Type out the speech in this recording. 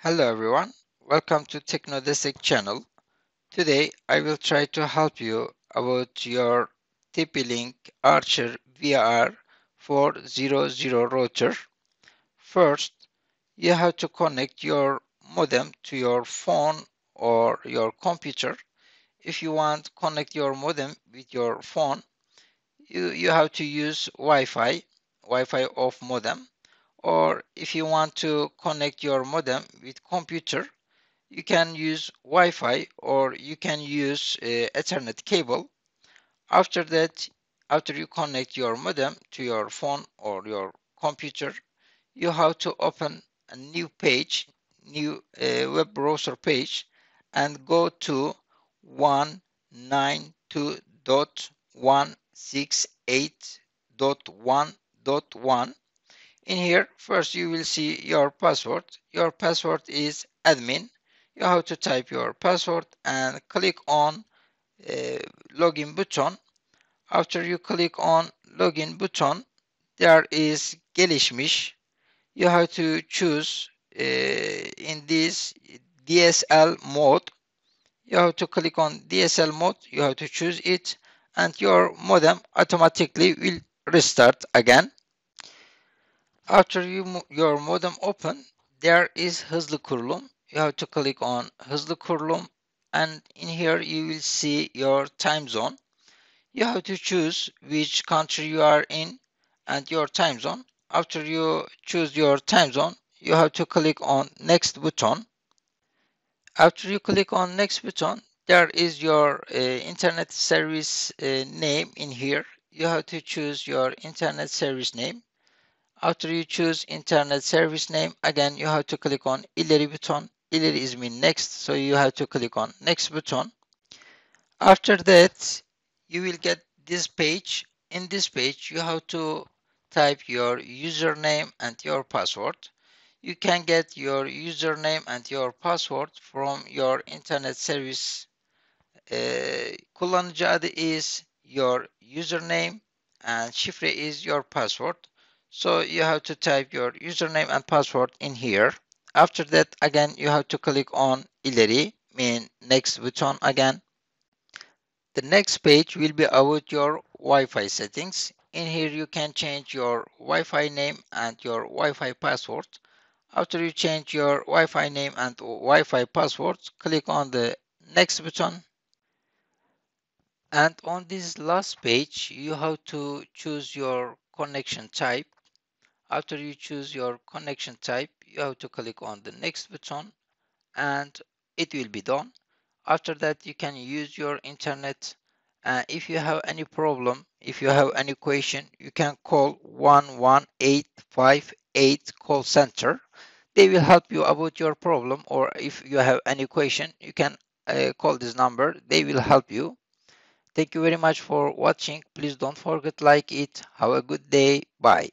Hello everyone, welcome to TeknoDestek channel. Today I will try to help you about your Tplink Archer vr400 router. First, you have to connect your modem to your phone or your computer. If you want to connect your modem with your phone, you have to use Wi-Fi off modem. Or if you want to connect your modem with computer, you can use Wi-Fi or you can use Ethernet cable. After that, after you connect your modem to your phone or your computer, you have to open a new page, new web browser page, and go to 192.168.1.1. In here, first you will see your password. Your password is admin. You have to type your password and click on login button. After you click on login button, there is gelişmiş. You have to choose in this DSL mode. You have to click on DSL mode. You have to choose it, and your modem automatically will restart again. After your modem open, there is hızlı kurulum. You have to click on hızlı kurulum, and in here you will see your time zone. You have to choose which country you are in and your time zone. After you choose your time zone, you have to click on next button. After you click on next button, there is your internet service name in here. You have to choose your internet service name. After you choose internet service name, again you have to click on ileri button. Ileri is mean next, so you have to click on next button. After that, you will get this page. In this page, you have to type your username and your password. You can get your username and your password from your internet service. Kullanıcı adı is your username and şifre is your password. So you have to type your username and password in here. After that, again, you have to click on ileri, mean next button again. The next page will be about your Wi-Fi settings. In here, you can change your Wi-Fi name and your Wi-Fi password. After you change your Wi-Fi name and Wi-Fi password, click on the next button. And on this last page, you have to choose your connection type. After you choose your connection type, you have to click on the next button and it will be done. After that, you can use your internet. If you have any problem, if you have any question, you can call 11858 call center. They will help you about your problem, or if you have any question, you can call this number. They will help you. Thank you very much for watching. Please don't forget to like it. Have a good day. Bye.